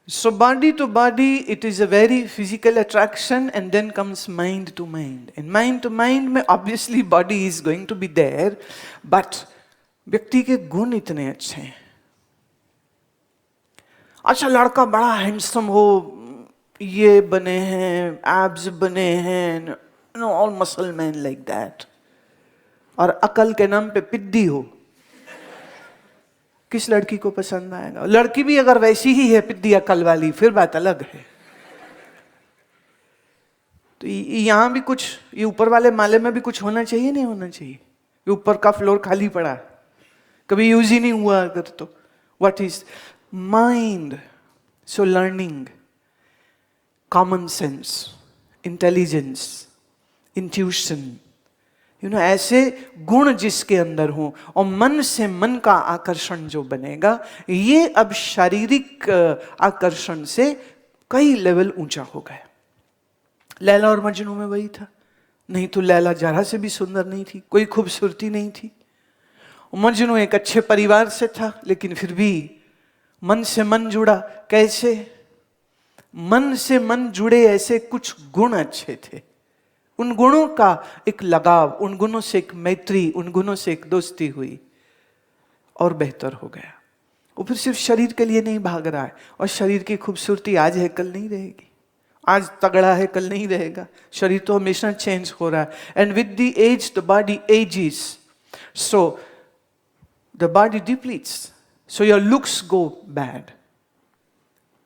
So body to body, it is a very physical attraction, and then comes mind to mind. And mind to mind में obviously body is going to be there, but व्यक्ति के गुण इतने अच्छे हैं. अच्छा लड़का बड़ा हैंडसम हो, ये बने हैं, एब्स बने हैं, all muscle man like that, और अकल के नाम पे पिद्दी हो, किस लड़की को पसंद आएगा? लड़की भी अगर वैसी ही है पिद्दी अकल वाली, फिर बात अलग है. तो यहां भी कुछ, ये ऊपर वाले माले में भी कुछ होना चाहिए, नहीं होना चाहिए? ये ऊपर का फ्लोर खाली पड़ा, कभी यूज ही नहीं हुआ अगर, तो what is mind? So learning, common sense, intelligence, intuition, ऐसे गुण जिसके अंदर हो, और मन से मन का आकर्षण जो बनेगा, ये अब शारीरिक आकर्षण से कई लेवल ऊंचा हो गया. लैला और मजनू में वही था. नहीं तो लैला जरा से भी सुंदर नहीं थी, कोई खूबसूरती नहीं थी. मजनू एक अच्छे परिवार से था, लेकिन फिर भी मन से मन जुड़ा. कैसे? मन से मन जुड़े ऐसे कुछ गुण अच्छे थे, उन गुणों का एक लगाव, उन गुणों से एक मैत्री, उन गुणों से एक दोस्ती हुई और बेहतर हो गया. वो फिर सिर्फ शरीर के लिए नहीं भाग रहा है, और शरीर की खूबसूरती आज है कल नहीं रहेगी, आज तगड़ा है कल नहीं रहेगा. शरीर तो हमेशा चेंज हो रहा है. And with the age the body ages, so the body depletes, so your looks go bad,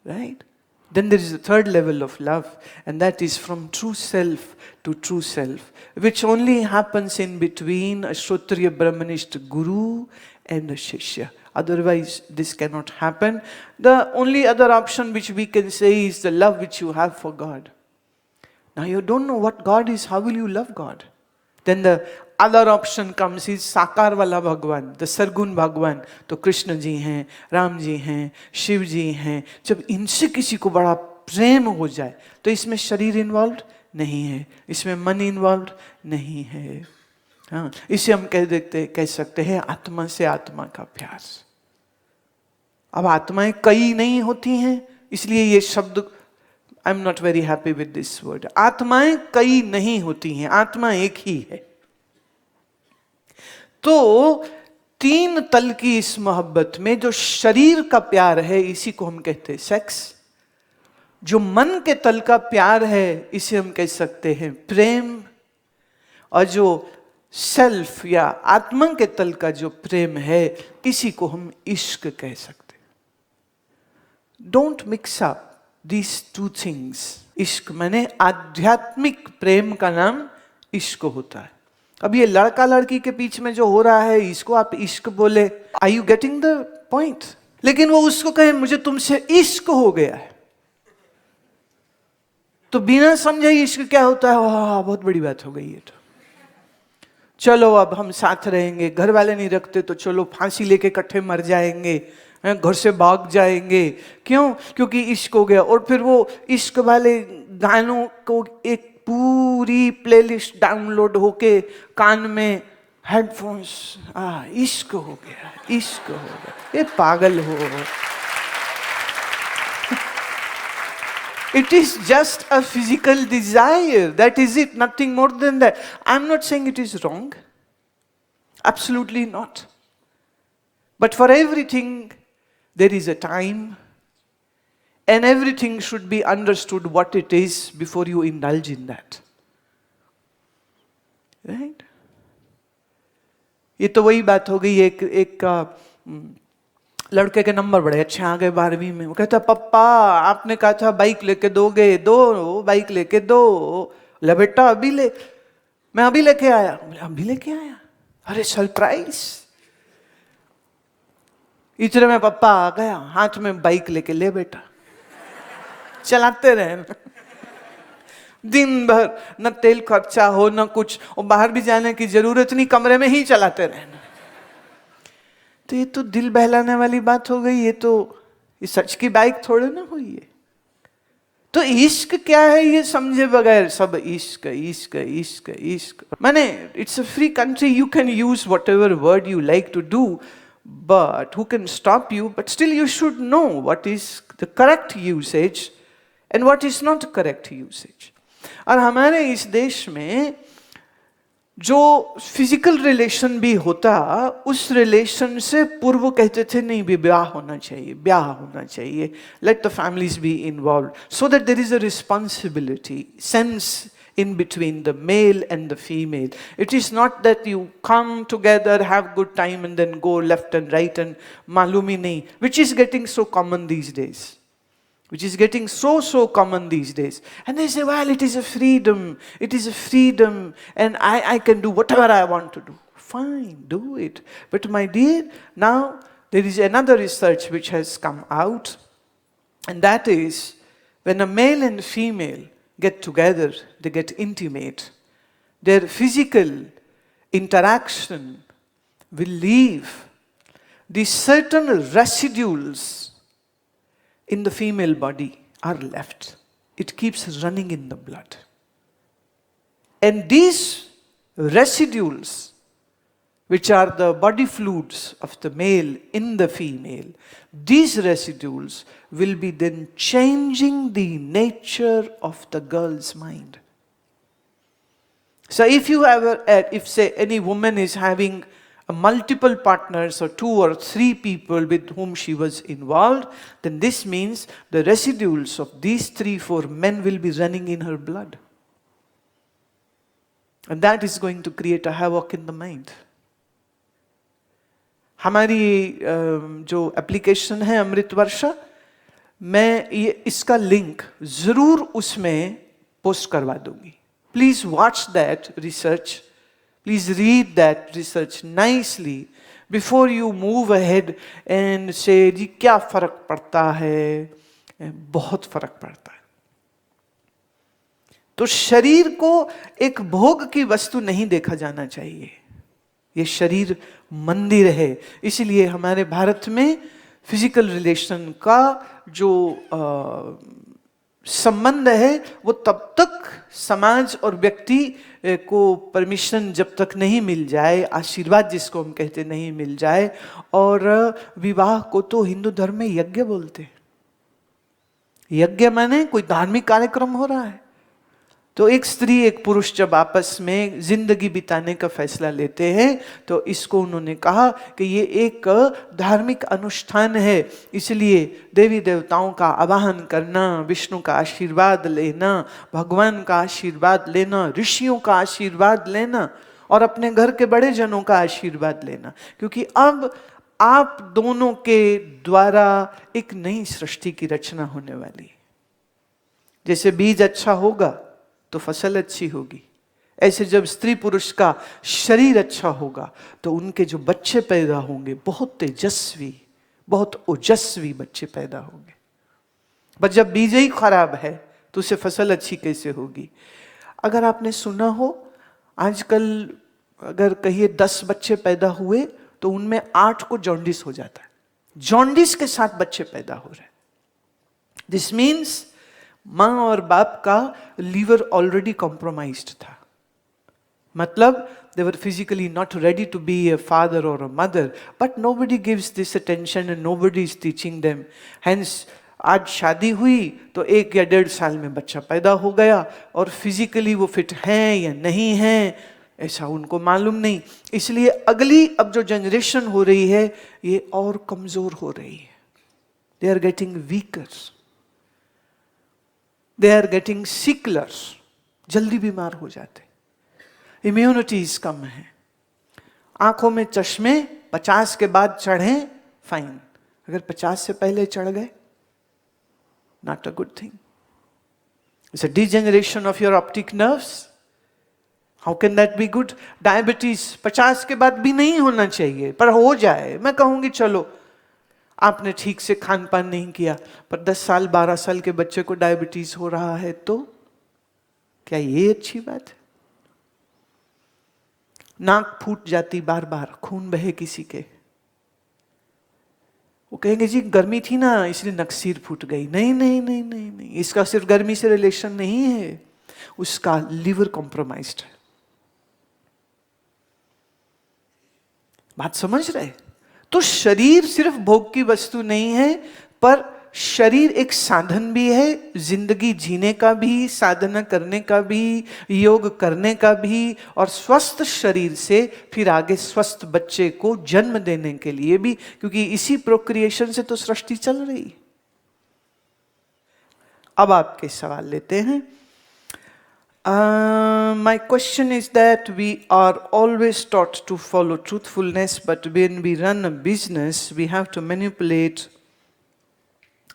right? Then there is a third level of love, and that is from true self to true self, which only happens in between a Kshatriya Brahmanist guru and a Shishya. Otherwise this cannot happen. The only other option which we can say is the love which you have for God. Now you don't know what God is, how will you love God? Then the other option comes is साकार वाला भगवान, the Sargun भगवान. तो कृष्ण जी हैं, राम जी हैं, शिव जी हैं. जब इनसे किसी को बड़ा प्रेम हो जाए, तो इसमें शरीर इन्वॉल्व नहीं है, इसमें मन इन्वॉल्व नहीं है. हाँ, इसे हम कह सकते हैं आत्मा से आत्मा का प्यार. अब आत्माएं कई नहीं होती हैं, इसलिए ये शब्द I am not very happy with this word. आत्माएं कई नहीं होती हैं, आत्मा एक ही है. तो तीन तल की इस मोहब्बत में जो शरीर का प्यार है, इसी को हम कहते हैं सेक्स. जो मन के तल का प्यार है, इसे हम कह सकते हैं प्रेम. और जो सेल्फ या आत्मा के तल का जो प्रेम है, इसी को हम इश्क कह सकते हैं. Don't mix up these two things. इश्क माने आध्यात्मिक प्रेम का नाम इश्क होता है. अब ये लड़का लड़की के बीच में जो हो रहा है, इसको आप इश्क बोले. Are you getting the point? लेकिन वो उसको कहे मुझे तुमसे इश्क हो गया है, तो बिना समझे इश्क क्या होता है, बहुत बड़ी बात हो गई है. तो चलो अब हम साथ रहेंगे, घर वाले नहीं रखते तो चलो फांसी लेके इकट्ठे मर जाएंगे, घर से भाग जाएंगे. क्यों? क्योंकि इश्क हो गया. और फिर वो इश्क वाले गानों को एक पूरी प्लेलिस्ट डाउनलोड होके कान में हेडफोन्स, इश्क हो गया, इश्क हो गया. ये पागल हो. It is just a physical desire. That is it, nothing more than that. I'm not saying it is wrong. Absolutely not. But for everything, there is a time, and everything should be understood what it is before you indulge in that. Right? ये तो वही बात हो गई. एक लड़के के number बड़े अच्छे आ गए 12वीं में. वो कहता पप्पा आपने कहा था बाइक लेके दोगे, दो बाइक लेके दो. ले बेटा अभी ले. मैं अभी लेके आया. अभी लेके आया? अरे सरप्राइज. इतने में पप्पा आ गया, हाथ में बाइक लेके. ले बेटा, चलाते रहे. दिन भर न तेल खर्चा हो न कुछ, और बाहर भी जाने की जरूरत नहीं, कमरे में ही चलाते रहना. तो ये तो दिल बहलाने वाली बात हो गई. ये सच की बाइक थोड़े ना हुई है. तो इश्क क्या है ये समझे बगैर सब इश्क इश्क इश्क इश्क. माने it's a free country, you can use whatever word you like to do, but who can stop you? But still you should know what is the correct usage and what is not correct usage. और हमारे इस देश में जो physical relation भी होता, उस relation से पूर्व कहते थे नहीं भी ब्याह होना चाहिए, ब्याह होना चाहिए, let the families be involve so that there is a responsibility sense in between the male and the female. It is not that you come together, have good time and then go left and right and malum hi nahi, which is getting so common these days. Which is getting so common these days. And they say, well, it is a freedom. It is a freedom and I can do whatever I want to do. Fine, do it. But my dear, now there is another research which has come out, and that is when a male and female get together, they get intimate, their physical interaction will leave these certain residuals in the female body are left. It keeps running in the blood. And these residuals, which are the body fluids of the male in the female, these residuals will be then changing the nature of the girl's mind. So if you ever, if say any woman is having multiple partners or 2 or 3 people with whom she was involved, then this means the residuals of these 3-4 men will be running in her blood. And that is going to create a havoc in the mind. हमारी जो application है अमृत वर्षा, मैं ये इसका link जरूर उसमें post करवा दूंगी. Please watch that research, please read that research nicely before you move ahead and से जी क्या फर्क पड़ता है. बहुत फर्क पड़ता है. तो शरीर को एक भोग की वस्तु नहीं देखा जाना चाहिए. ये शरीर मंदिर है. इसलिए हमारे भारत में फिजिकल रिलेशन का जो संबंध है वो तब तक समाज और व्यक्ति को परमिशन जब तक नहीं मिल जाए, आशीर्वाद जिसको हम कहते नहीं मिल जाए. और विवाह को तो हिंदू धर्म में यज्ञ बोलते. यज्ञ माने कोई धार्मिक कार्यक्रम हो रहा है. तो एक स्त्री एक पुरुष जब आपस में जिंदगी बिताने का फैसला लेते हैं तो इसको उन्होंने कहा कि ये एक धार्मिक अनुष्ठान है. इसलिए देवी देवताओं का आवाहन करना, विष्णु का आशीर्वाद लेना, भगवान का आशीर्वाद लेना, ऋषियों का आशीर्वाद लेना और अपने घर के बड़े जनों का आशीर्वाद लेना. क्योंकि अब आप दोनों के द्वारा एक नई सृष्टि की रचना होने वाली. जैसे बीज अच्छा होगा तो फसल अच्छी होगी, ऐसे जब स्त्री पुरुष का शरीर अच्छा होगा तो उनके जो बच्चे पैदा होंगे बहुत तेजस्वी, बहुत ओजस्वी बच्चे पैदा होंगे. पर जब बीज ही खराब है तो उसे फसल अच्छी कैसे होगी. अगर आपने सुना हो आजकल अगर कहिए 10 बच्चे पैदा हुए तो उनमें 8 को जॉन्डिस हो जाता है. जॉन्डिस के साथ बच्चे पैदा हो रहे. दिस मीन्स माँ और बाप का लीवर ऑलरेडी कॉम्प्रोमाइज्ड था. मतलब they were physically not ready to be a father or a mother, but nobody gives this attention and nobody is teaching them. Hence आज शादी हुई तो 1 या 1.5 साल में बच्चा पैदा हो गया और फिजिकली वो फिट हैं या नहीं हैं ऐसा उनको मालूम नहीं. इसलिए अगली अब जो जनरेशन हो रही है ये और कमजोर हो रही है. They are getting weaker. They are getting sickler. जल्दी बीमार हो जाते. इम्यूनिटीज कम है. आंखों में चश्मे 50 के बाद चढ़े फाइन, अगर 50 से पहले चढ़ गए not a good thing. It's a degeneration of your optic nerves. How can that be good? Diabetes 50 के बाद भी नहीं होना चाहिए पर हो जाए. मैं कहूंगी चलो आपने ठीक से खान पान नहीं किया पर 10 साल 12 साल के बच्चे को डायबिटीज हो रहा है तो क्या ये अच्छी बात है. नाक फूट जाती बार बार, खून बहे किसी के, वो कहेंगे जी गर्मी थी ना इसलिए नक्सीर फूट गई. नहीं नहीं नहीं नहीं नहीं, इसका सिर्फ गर्मी से रिलेशन नहीं है, उसका लीवर कॉम्प्रोमाइज्ड है. बात समझ रहे. तो शरीर सिर्फ भोग की वस्तु नहीं है पर शरीर एक साधन भी है, जिंदगी जीने का भी, साधना करने का भी, योग करने का भी, और स्वस्थ शरीर से फिर आगे स्वस्थ बच्चे को जन्म देने के लिए भी, क्योंकि इसी प्रोक्रिएशन से तो सृष्टि चल रही। अब आपके सवाल लेते हैं। My question is that we are always taught to follow truthfulness, but when we run a business, we have to manipulate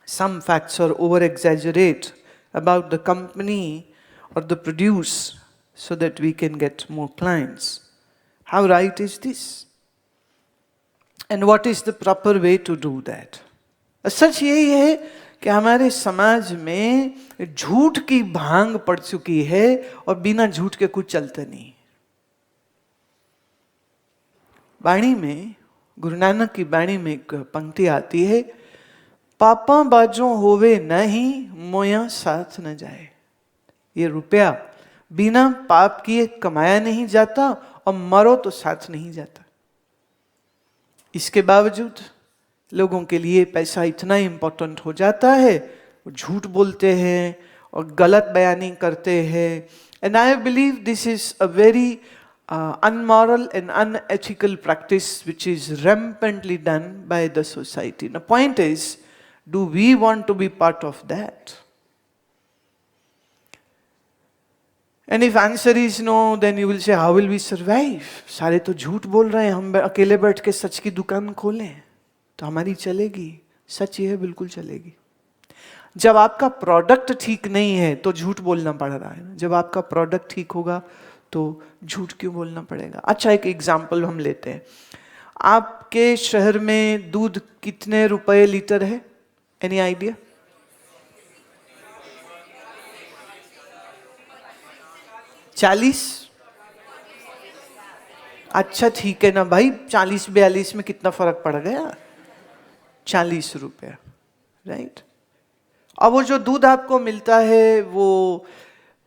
some facts or over-exaggerate about the company or the produce so that we can get more clients. How right is this? And what is the proper way to do that? सच यही है कि हमारे समाज में झूठ की भांग पड़ चुकी है और बिना झूठ के कुछ चलता नहीं। वाणी में, गुरु नानक की वाणी में एक पंक्ति आती है, पापा बाजों होवे नहीं मोया साथ न जाए। ये रुपया बिना पाप किए कमाया नहीं जाता और मरो तो साथ नहीं जाता। इसके बावजूद लोगों के लिए पैसा इतना इम्पोर्टेंट हो जाता है, वो झूठ बोलते हैं और गलत बयानी करते हैं। And I believe this is a very unmoral and unethical practice which is rampantly done by the society. The point is, do we want to be part of that? And if answer is no, then you will say, how will we survive? सारे तो झूठ बोल रहे हैं, हम अकेले बैठ के सच की दुकान खोलें तो हमारी चलेगी? सच ये है, बिल्कुल चलेगी। जब आपका प्रोडक्ट ठीक नहीं है तो झूठ बोलना पड़ रहा है। जब आपका प्रोडक्ट ठीक होगा तो झूठ क्यों बोलना पड़ेगा? अच्छा, एक एग्जाम्पल हम लेते हैं। आपके शहर में दूध कितने रुपए लीटर है? Any idea? 40? अच्छा ठीक है ना भाई, 40-42 में कितना फर्क पड़ गया? 40 रुपया, राइट? अब वो जो दूध आपको मिलता है वो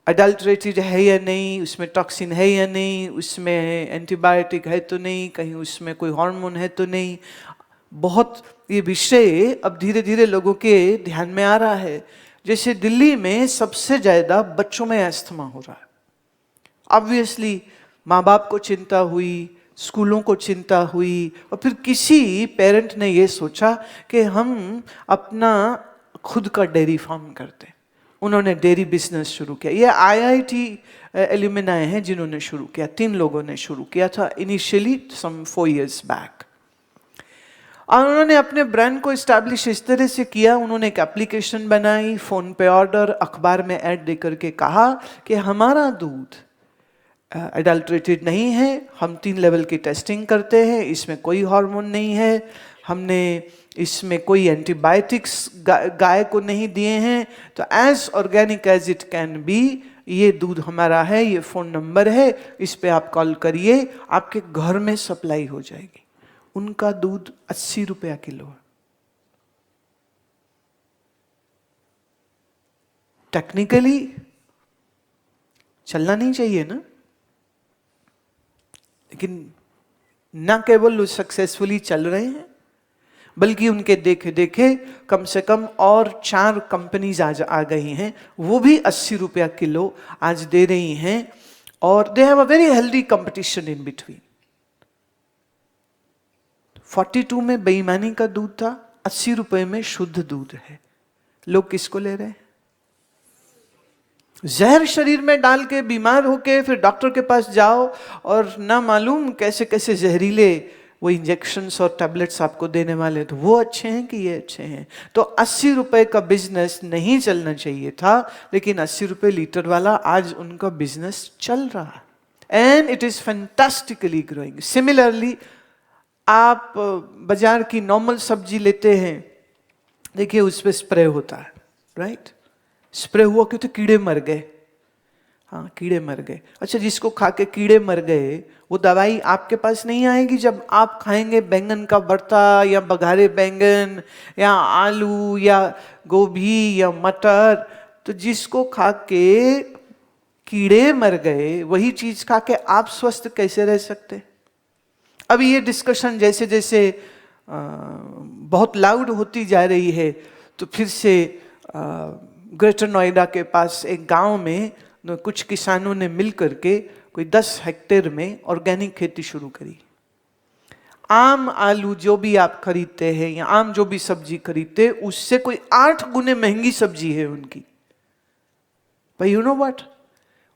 अडल्ट्रेटेड है या नहीं, उसमें टॉक्सिन है या नहीं, उसमें एंटीबायोटिक है तो नहीं, कहीं उसमें कोई हार्मोन है तो नहीं। बहुत ये विषय अब धीरे धीरे लोगों के ध्यान में आ रहा है। जैसे दिल्ली में सबसे ज्यादा बच्चों में अस्थमा हो रहा है। ऑब्वियसली माँ बाप को चिंता हुई, स्कूलों को चिंता हुई, और फिर किसी पेरेंट ने ये सोचा कि हम अपना खुद का डेयरी फार्म करते हैं। उन्होंने डेयरी बिजनेस शुरू किया। ये आईआईटी एल्यूमिनाई हैं जिन्होंने शुरू किया। 3 लोगों ने शुरू किया था इनिशियली सम 4 years बैक। और उन्होंने अपने ब्रांड को इस्टेब्लिश इस तरह से किया, उन्होंने एक एप्लीकेशन बनाई, फोन पे ऑर्डर, अखबार में ऐड दे करके कहा कि हमारा दूध अडल्ट्रेटेड नहीं है, हम 3 लेवल की टेस्टिंग करते हैं, इसमें कोई हार्मोन नहीं है, हमने इसमें कोई एंटीबायोटिक्स गाय को नहीं दिए हैं, तो as organic as it can be, ये दूध हमारा है, ये फोन नंबर है, इस पे आप कॉल करिए, आपके घर में सप्लाई हो जाएगी। उनका दूध 80 रुपया किलो है। टेक्निकली चलना नहीं चाहिए ना, लेकिन ना केवल वो सक्सेसफुली चल रहे हैं, बल्कि उनके देखे देखे कम से कम और 4 कंपनीज आज आ गई हैं, वो भी 80 रुपया किलो आज दे रही हैं, और they have a very healthy competition in between. 42 में बेईमानी का दूध था, 80 रुपए में शुद्ध दूध है। लोग किसको ले रहे हैं? जहर शरीर में डाल के बीमार होके फिर डॉक्टर के पास जाओ और ना मालूम कैसे कैसे जहरीले वो इंजेक्शंस और टैबलेट्स आपको देने वाले, तो वो अच्छे हैं कि ये अच्छे हैं? तो 80 रुपए का बिजनेस नहीं चलना चाहिए था, लेकिन 80 रुपए लीटर वाला आज उनका बिजनेस चल रहा है, and it is fantastically growing. Similarly आप बाजार की नॉर्मल सब्जी लेते हैं, देखिए उस पर स्प्रे होता है, राइट? स्प्रे हुआ क्यों? तो कीड़े मर गए। हाँ, कीड़े मर गए। अच्छा, जिसको खा के कीड़े मर गए, वो दवाई आपके पास नहीं आएगी जब आप खाएंगे बैंगन का भरता या बघारे बैंगन या आलू या गोभी या मटर। तो जिसको खा के कीड़े मर गए, वही चीज खा के आप स्वस्थ कैसे रह सकते? अब ये डिस्कशन जैसे जैसे बहुत लाउड होती जा रही है, तो फिर से ग्रेटर नोएडा के पास एक गांव में कुछ किसानों ने मिल करके कोई 10 हेक्टेयर में ऑर्गेनिक खेती शुरू करी। आम आलू जो भी आप खरीदते हैं या आम जो भी सब्जी खरीदते उससे कोई 8 गुने महंगी सब्जी है उनकी। पर यू नो व्हाट,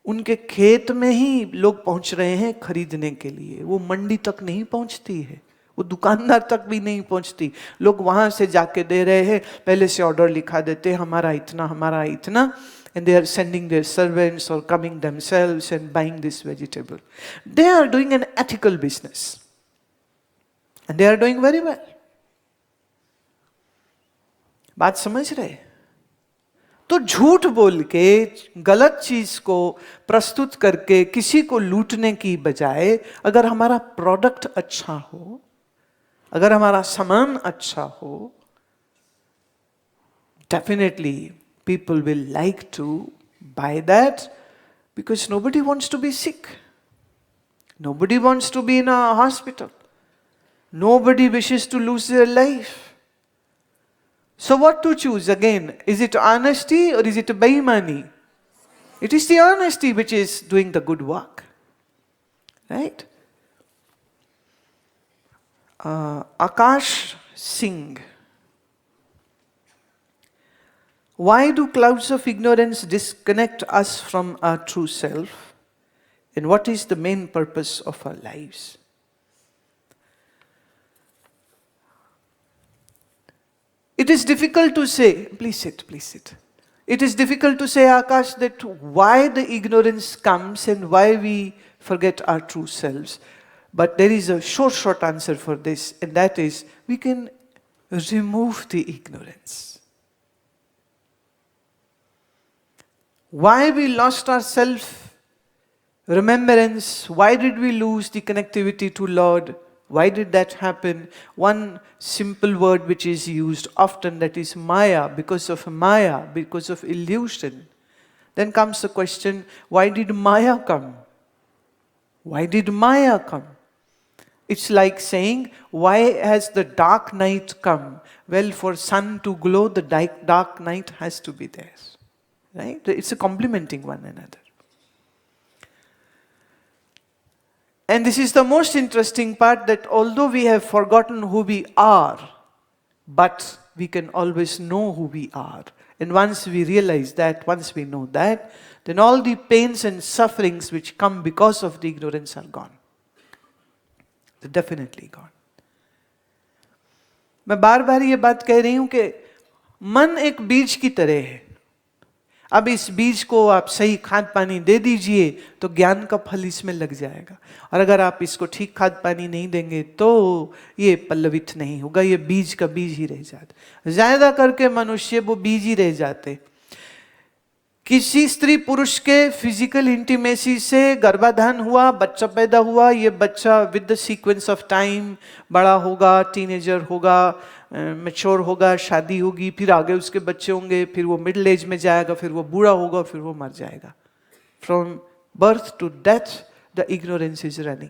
उनके खेत में ही लोग पहुंच रहे हैं खरीदने के लिए, वो मंडी तक नहीं पहुंचती है, वो दुकानदार तक भी नहीं पहुंचती, लोग वहां से जाके दे रहे हैं, पहले से ऑर्डर लिखा देते हैं हमारा इतना, and they are sending their servants or coming themselves and buying this vegetable. They are doing an ethical business and they are doing very well. बात समझ रहे? तो झूठ बोल के गलत चीज को प्रस्तुत करके किसी को लूटने की बजाय अगर हमारा प्रोडक्ट अच्छा हो, अगर हमारा सामान अच्छा हो, definitely people will like to buy that because nobody wants to be sick. Nobody wants to be in a hospital. Nobody wishes to lose their life. So what to choose again? Is it honesty or is it beimani? It is the honesty which is doing the good work. Right? Akash Singh. Why do clouds of ignorance disconnect us from our true self? And what is the main purpose of our lives? It is difficult to say, please sit. It is difficult to say, Akash, that why the ignorance comes and why we forget our true selves. But there is a short answer for this, and that is, we can remove the ignorance. Why we lost our self-remembrance? Why did we lose the connectivity to Lord? Why did that happen? One simple word which is used often, that is Maya, because of illusion. Then comes the question, why did Maya come? Why did Maya come? It's like saying, why has the dark night come? Well, for sun to glow, the dark night has to be there. Right? It's a complementing one another. And this is the most interesting part, that although we have forgotten who we are, but we can always know who we are. And once we realize that, once we know that, then all the pains and sufferings which come because of the ignorance are gone. They're definitely gone. मैं बार बार ये बात कह रही हूं कि मन एक बीज की तरह है। अब इस बीज को आप सही खाद पानी दे दीजिए तो ज्ञान का फल इसमें लग जाएगा, और अगर आप इसको ठीक खाद पानी नहीं देंगे तो ये पल्लवित नहीं होगा, ये बीज का बीज ही रह जाता। ज्यादा करके मनुष्य वो बीज ही रह जाते। किसी स्त्री पुरुष के फिजिकल इंटीमेसी से गर्भाधान हुआ, बच्चा पैदा हुआ, ये बच्चा with the sequence of time बड़ा होगा, टीनेजर होगा, मैच्योर होगा, शादी होगी, फिर आगे उसके बच्चे होंगे, फिर वो मिडिल एज में जाएगा, फिर वो बूढ़ा होगा, फिर वो मर जाएगा। From birth to death the ignorance is running.